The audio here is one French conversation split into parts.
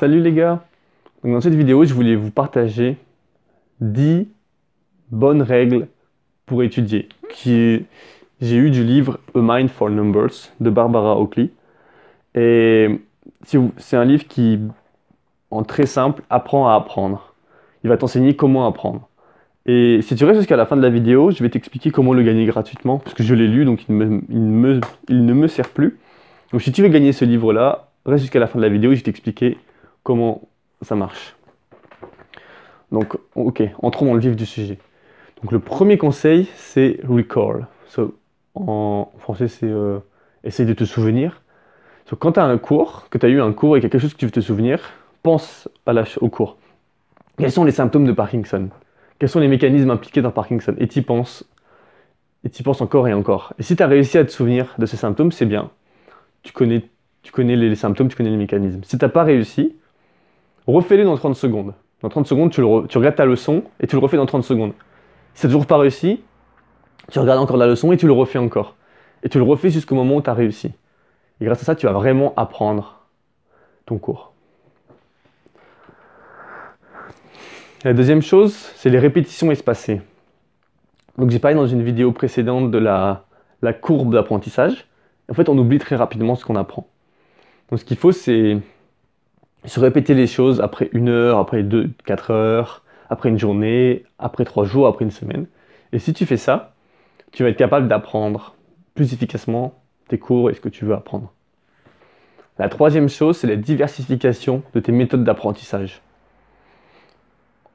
Salut les gars! Donc dans cette vidéo, je voulais vous partager 10 bonnes règles pour étudier. J'ai eu du livre A Mind for Numbers de Barbara Oakley. Et c'est un livre qui, en très simple, apprend à apprendre. Il va t'enseigner comment apprendre. Et si tu restes jusqu'à la fin de la vidéo, je vais t'expliquer comment le gagner gratuitement, parce que je l'ai lu, donc il ne me sert plus. Donc si tu veux gagner ce livre-là, reste jusqu'à la fin de la vidéo et je vais t'expliquer comment ça marche. Donc, ok, entrons dans le vif du sujet. Donc le premier conseil, c'est recall. En français, c'est essaye de te souvenir. Quand tu as un cours, que tu as eu un cours et quelque chose que tu veux te souvenir, pense au cours. Quels sont les symptômes de Parkinson? Quels sont les mécanismes impliqués dans Parkinson? Et tu y penses. Et tu y penses encore et encore. Et si tu as réussi à te souvenir de ces symptômes, c'est bien. Tu connais les symptômes, tu connais les mécanismes. Si tu n'as pas réussi, refais-les dans 30 secondes. Dans 30 secondes, tu regardes ta leçon et tu le refais dans 30 secondes. Si tu n'as toujours pas réussi, tu regardes encore la leçon et tu le refais encore. Et tu le refais jusqu'au moment où tu as réussi. Et grâce à ça, tu vas vraiment apprendre ton cours. La deuxième chose, c'est les répétitions espacées. Donc j'ai parlé dans une vidéo précédente de la courbe d'apprentissage. En fait, on oublie très rapidement ce qu'on apprend. Donc ce qu'il faut, c'est se répéter les choses après 1 heure, après 4 heures, après une journée, après 3 jours, après une semaine. Et si tu fais ça, tu vas être capable d'apprendre plus efficacement tes cours et ce que tu veux apprendre. La troisième chose, c'est la diversification de tes méthodes d'apprentissage.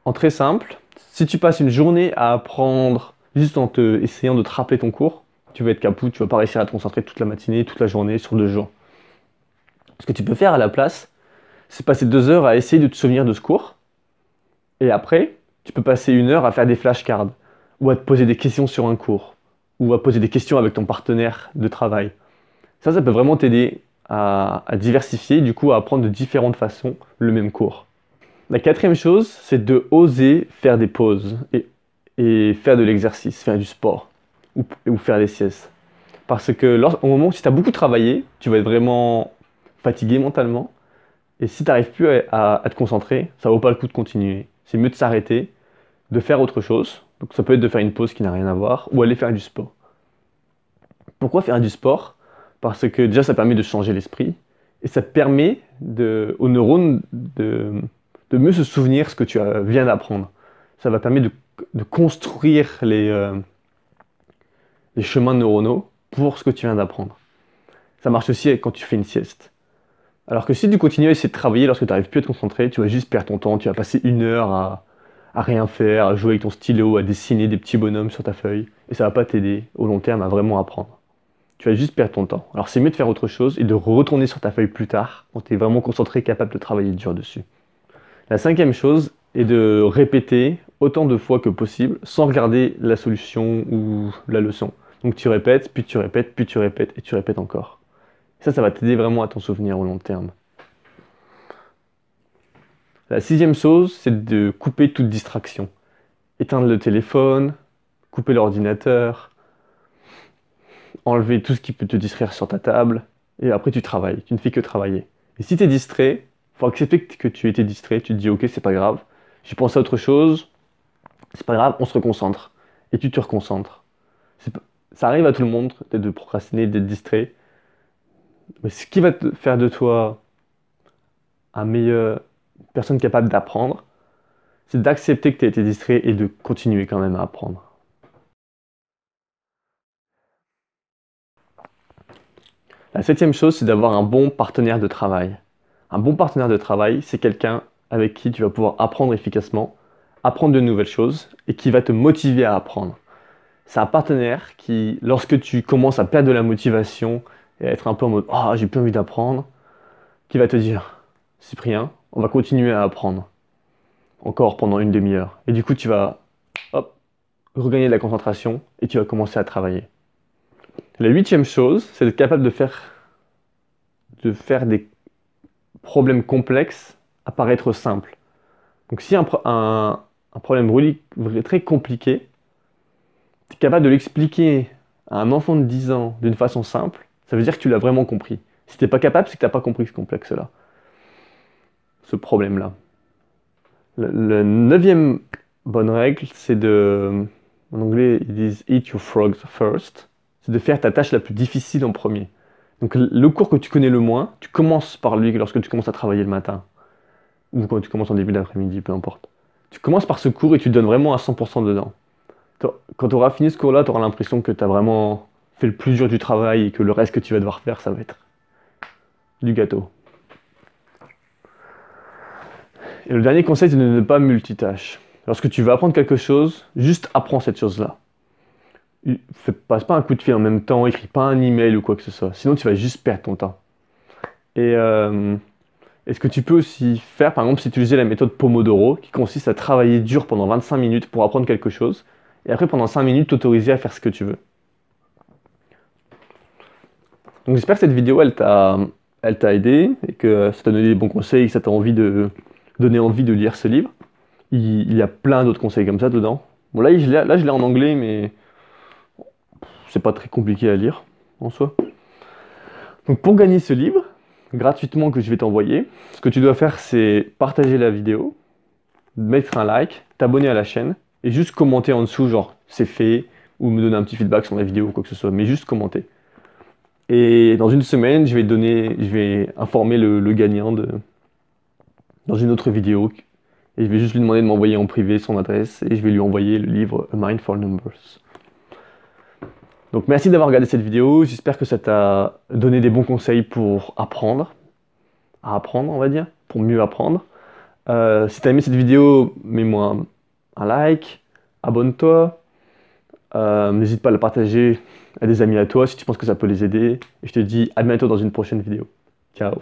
En très simple, si tu passes une journée à apprendre juste en essayant de te rappeler ton cours, tu vas être capot, tu vas pas réussir à te concentrer toute la matinée, toute la journée sur 2 jours. Ce que tu peux faire à la place, c'est passer 2 heures à essayer de te souvenir de ce cours, et après, tu peux passer 1 heure à faire des flashcards, ou à te poser des questions sur un cours, ou à poser des questions avec ton partenaire de travail. Ça peut vraiment t'aider à diversifier, du coup à apprendre de différentes façons le même cours. La quatrième chose, c'est de oser faire des pauses et faire de l'exercice, faire du sport, ou faire des siestes. Parce que au moment où si tu as beaucoup travaillé, tu vas être vraiment fatigué mentalement, et si tu n'arrives plus à te concentrer, ça vaut pas le coup de continuer. C'est mieux de s'arrêter, de faire autre chose. Donc ça peut être de faire une pause qui n'a rien à voir, ou aller faire du sport. Pourquoi faire du sport? Parce que déjà ça permet de changer l'esprit, et ça permet aux neurones de mieux se souvenir ce que tu viens d'apprendre. Ça va permettre de construire les chemins neuronaux pour ce que tu viens d'apprendre. Ça marche aussi quand tu fais une sieste. Alors que si tu continues à essayer de travailler lorsque tu n'arrives plus à te concentrer, tu vas juste perdre ton temps, tu vas passer 1 heure à rien faire, à jouer avec ton stylo, à dessiner des petits bonhommes sur ta feuille, et ça va pas t'aider au long terme à vraiment apprendre. Tu vas juste perdre ton temps. Alors c'est mieux de faire autre chose et de retourner sur ta feuille plus tard, quand tu es vraiment concentré, capable de travailler dur dessus. La cinquième chose est de répéter autant de fois que possible, sans regarder la solution ou la leçon. Donc tu répètes, puis tu répètes, puis tu répètes, et tu répètes encore. Ça va t'aider vraiment à t'en souvenir au long terme. La sixième chose, c'est de couper toute distraction. Éteindre le téléphone, couper l'ordinateur, enlever tout ce qui peut te distraire sur ta table, et après tu travailles, tu ne fais que travailler. Et si tu es distrait, il faut accepter que tu étais distrait, tu te dis ok c'est pas grave, j'ai pensé à autre chose, c'est pas grave, on se reconcentre. Et tu te reconcentres. Ça arrive à tout le monde de procrastiner, d'être distrait, mais ce qui va te faire de toi une meilleure personne capable d'apprendre, c'est d'accepter que tu as été distrait et de continuer quand même à apprendre. La septième chose, c'est d'avoir un bon partenaire de travail. Un bon partenaire de travail, c'est quelqu'un avec qui tu vas pouvoir apprendre efficacement, apprendre de nouvelles choses et qui va te motiver à apprendre. C'est un partenaire qui, lorsque tu commences à perdre de la motivation et à être un peu en mode «Ah, j'ai plus envie d'apprendre», qui va te dire «Cyprien, on va continuer à apprendre, encore pendant une demi-heure». Et du coup, tu vas hop, regagner de la concentration et tu vas commencer à travailler. La huitième chose, c'est d'être capable de faire des problèmes complexes apparaître simples. Donc si un problème très compliqué, tu es capable de l'expliquer à un enfant de 10 ans d'une façon simple, ça veut dire que tu l'as vraiment compris. Si tu n'es pas capable, c'est que tu n'as pas compris ce complexe-là. ce problème-là. Le neuvième bonne règle, c'est de... En anglais, ils disent « eat your frogs first ». C'est de faire ta tâche la plus difficile en premier. Donc le cours que tu connais le moins, tu commences par lui lorsque tu commences à travailler le matin. Ou quand tu commences en début d'après-midi, peu importe. Tu commences par ce cours et tu te donnes vraiment à 100% dedans. Quand tu auras fini ce cours-là, tu auras l'impression que tu as vraiment fait le plus dur du travail et que le reste que tu vas devoir faire, ça va être du gâteau. Et le dernier conseil, c'est de ne pas multitâche. Lorsque tu veux apprendre quelque chose, juste apprends cette chose-là. Passe pas un coup de fil en même temps, écris pas un email ou quoi que ce soit. Sinon, tu vas juste perdre ton temps. Et ce que tu peux aussi faire, par exemple, c'est utiliser la méthode Pomodoro, qui consiste à travailler dur pendant 25 minutes pour apprendre quelque chose, et après, pendant 5 minutes, t'autoriser à faire ce que tu veux. Donc j'espère que cette vidéo, elle t'a aidé, et que ça t'a donné des bons conseils, et que ça t'a donné envie de lire ce livre. Il y a plein d'autres conseils comme ça dedans. Bon, là, je l'ai en anglais, mais c'est pas très compliqué à lire, en soi. Donc pour gagner ce livre, gratuitement que je vais t'envoyer, ce que tu dois faire, c'est partager la vidéo, mettre un like, t'abonner à la chaîne, et juste commenter en dessous, genre c'est fait, ou me donner un petit feedback sur la vidéo ou quoi que ce soit, mais juste commenter. Et dans une semaine, je vais informer le gagnant dans une autre vidéo, et je vais juste lui demander de m'envoyer en privé son adresse, et je vais lui envoyer le livre A Mind for Numbers. Donc merci d'avoir regardé cette vidéo, j'espère que ça t'a donné des bons conseils pour apprendre, on va dire, pour mieux apprendre. Si tu as aimé cette vidéo, mets-moi un like, abonne-toi, n'hésite pas à la partager à des amis à toi si tu penses que ça peut les aider. Et je te dis à bientôt dans une prochaine vidéo. Ciao.